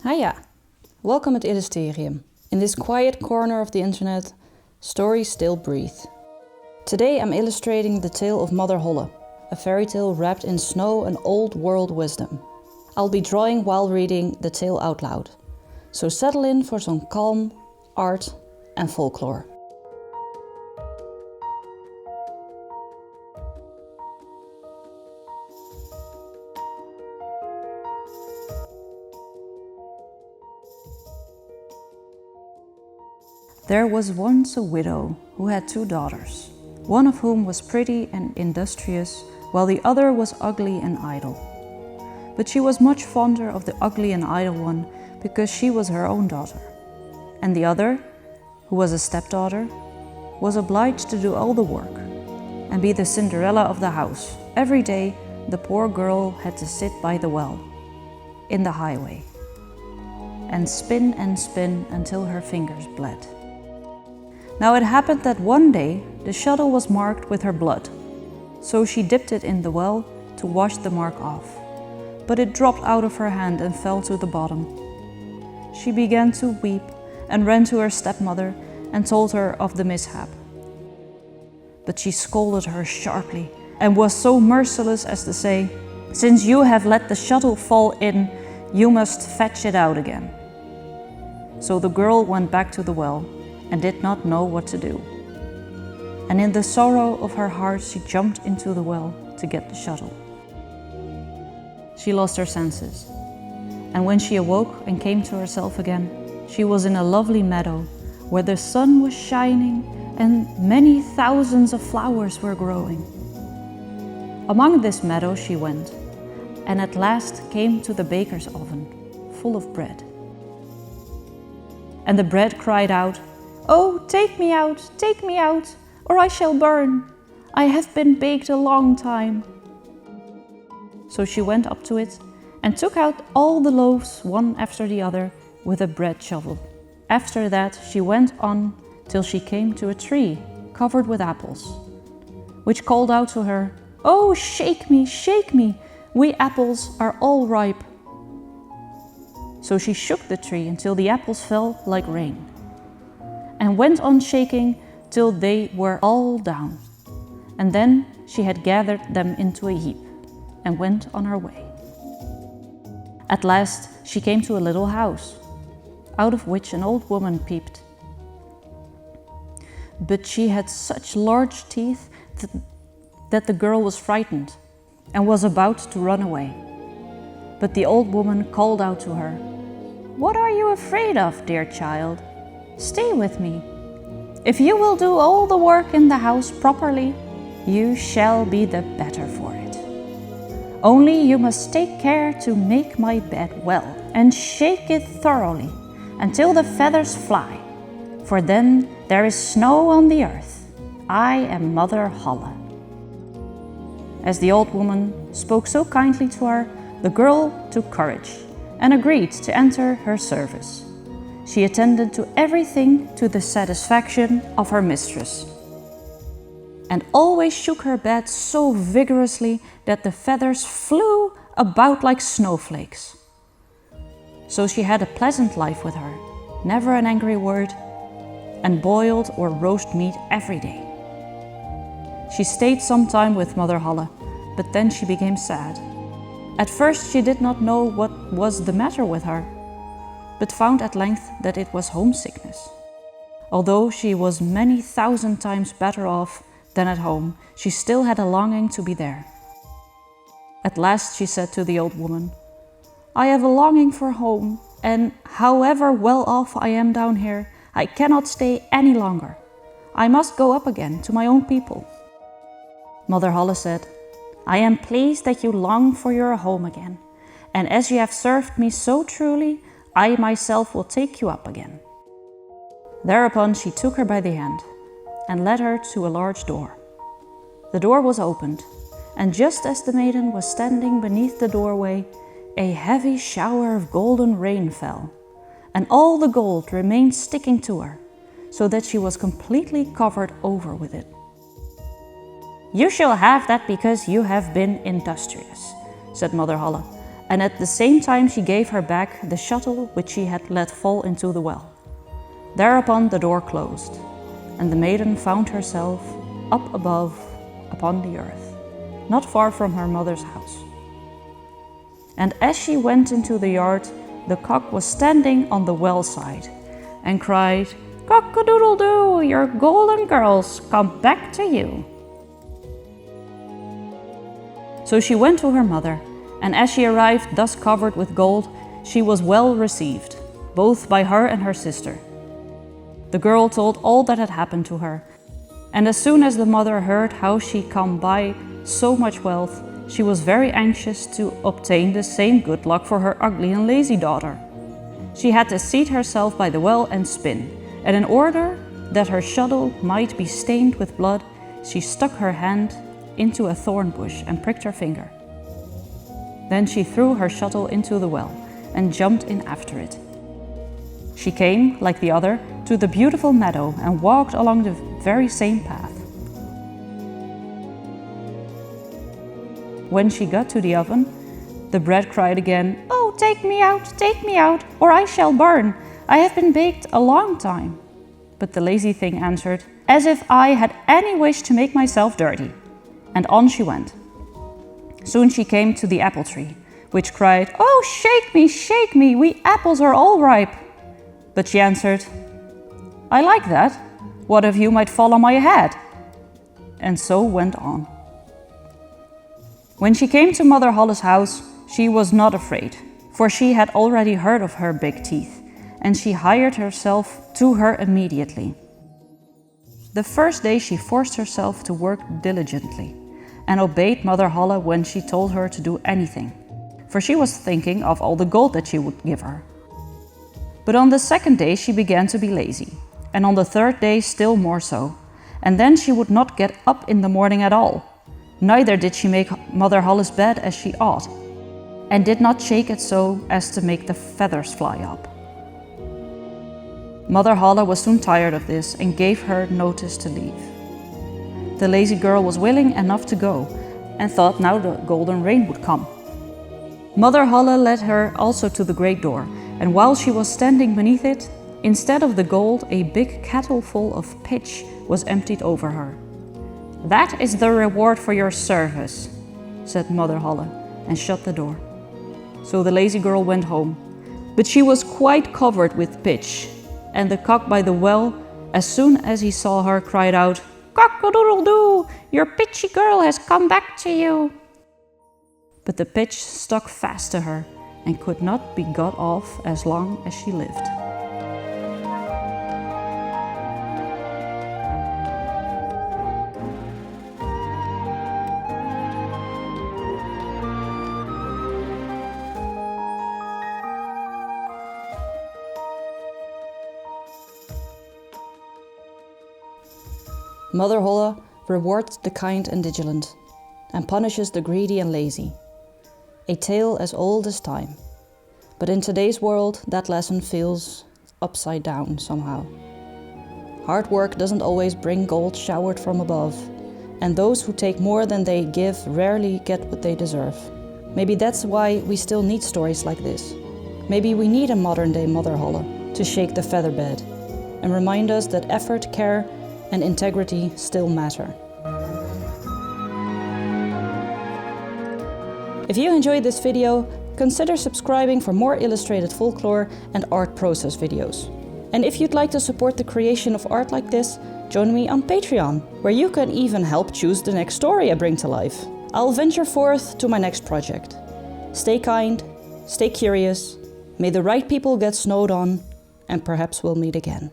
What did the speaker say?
Hiya! Welcome at Illusterium. In this quiet corner of the internet, stories still breathe. Today I'm illustrating the tale of Mother Holle, a fairy tale wrapped in snow and old world wisdom. I'll be drawing while reading the tale out loud, so settle in for some calm, art and folklore. There was once a widow who had 2 daughters, one of whom was pretty and industrious, while the other was ugly and idle. But she was much fonder of the ugly and idle one because she was her own daughter. And the other, who was a stepdaughter, was obliged to do all the work and be the Cinderella of the house. Every day the poor girl had to sit by the well, in the highway, and spin until her fingers bled. Now it happened that one day the shuttle was marked with her blood, so she dipped it in the well to wash the mark off. But it dropped out of her hand and fell to the bottom. She began to weep and ran to her stepmother and told her of the mishap. But she scolded her sharply and was so merciless as to say, "Since you have let the shuttle fall in, you must fetch it out again." So the girl went back to the well and did not know what to do. And in the sorrow of her heart she jumped into the well to get the shuttle. She lost her senses, and when she awoke and came to herself again, she was in a lovely meadow where the sun was shining and many thousands of flowers were growing. Among this meadow she went, and at last came to the baker's oven, full of bread. And the bread cried out, "Oh, take me out, or I shall burn. I have been baked a long time." So she went up to it and took out all the loaves one after the other with a bread shovel. After that she went on till she came to a tree covered with apples, which called out to her, "Oh, shake me, we apples are all ripe." So she shook the tree until the apples fell like rain, and went on shaking till they were all down. And then she had gathered them into a heap and went on her way. At last she came to a little house, out of which an old woman peeped. But she had such large teeth that the girl was frightened and was about to run away. But the old woman called out to her, "What are you afraid of, dear child? Stay with me. If you will do all the work in the house properly, you shall be the better for it. Only you must take care to make my bed well and shake it thoroughly until the feathers fly, for then there is snow on the earth. I am Mother Holle." As the old woman spoke so kindly to her, the girl took courage and agreed to enter her service. She attended to everything to the satisfaction of her mistress, and always shook her bed so vigorously that the feathers flew about like snowflakes. So she had a pleasant life with her, never an angry word, and boiled or roast meat every day. She stayed some time with Mother Holle, but then she became sad. At first she did not know what was the matter with her, but found at length that it was homesickness. Although she was many thousand times better off than at home, she still had a longing to be there. At last she said to the old woman, "I have a longing for home, and however well off I am down here, I cannot stay any longer. I must go up again to my own people." Mother Holle said, "I am pleased that you long for your home again, and as you have served me so truly, I myself will take you up again." Thereupon she took her by the hand and led her to a large door. The door was opened, and just as the maiden was standing beneath the doorway, a heavy shower of golden rain fell, and all the gold remained sticking to her, so that she was completely covered over with it. "You shall have that because you have been industrious," said Mother Holle, and at the same time she gave her back the shuttle which she had let fall into the well. Thereupon the door closed, and the maiden found herself up above upon the earth, not far from her mother's house. And as she went into the yard, the cock was standing on the well side and cried, "Cock-a-doodle-doo, your golden girls come back to you." So she went to her mother, and as she arrived thus covered with gold, she was well received, both by her and her sister. The girl told all that had happened to her, and as soon as the mother heard how she come by so much wealth, she was very anxious to obtain the same good luck for her ugly and lazy daughter. She had to seat herself by the well and spin, and in order that her shuttle might be stained with blood, she stuck her hand into a thorn bush and pricked her finger. Then she threw her shuttle into the well and jumped in after it. She came, like the other, to the beautiful meadow and walked along the very same path. When she got to the oven, the bread cried again, "Oh, take me out, or I shall burn. I have been baked a long time." But the lazy thing answered, "As if I had any wish to make myself dirty." And on she went. Soon she came to the apple tree, which cried, "Oh, shake me, we apples are all ripe." But she answered, "I like that. What if you might fall on my head?" And so went on. When she came to Mother Holle's house, she was not afraid, for she had already heard of her big teeth, and she hired herself to her immediately. The first day she forced herself to work diligently, and obeyed Mother Holle when she told her to do anything, for she was thinking of all the gold that she would give her. But on the second day she began to be lazy, and on the third day still more so, and then she would not get up in the morning at all. Neither did she make Mother Holle's bed as she ought, and did not shake it so as to make the feathers fly up. Mother Holle was soon tired of this and gave her notice to leave. The lazy girl was willing enough to go, and thought now the golden rain would come. Mother Holle led her also to the great door, and while she was standing beneath it, instead of the gold, a big kettleful of pitch was emptied over her. "That is the reward for your service," said Mother Holle, and shut the door. So the lazy girl went home, but she was quite covered with pitch, and the cock by the well, as soon as he saw her, cried out, "Cock-a-doodle-doo, your pitchy girl has come back to you." But the pitch stuck fast to her and could not be got off as long as she lived. Mother Holle rewards the kind and diligent, and punishes the greedy and lazy. A tale as old as time. But in today's world, that lesson feels upside down somehow. Hard work doesn't always bring gold showered from above, and those who take more than they give rarely get what they deserve. Maybe that's why we still need stories like this. Maybe we need a modern-day Mother Holle to shake the feather bed and remind us that effort, care, and integrity still matter. If you enjoyed this video, consider subscribing for more illustrated folklore and art process videos. And if you'd like to support the creation of art like this, join me on Patreon, where you can even help choose the next story I bring to life. I'll venture forth to my next project. Stay kind, stay curious, may the right people get snowed on, and perhaps we'll meet again.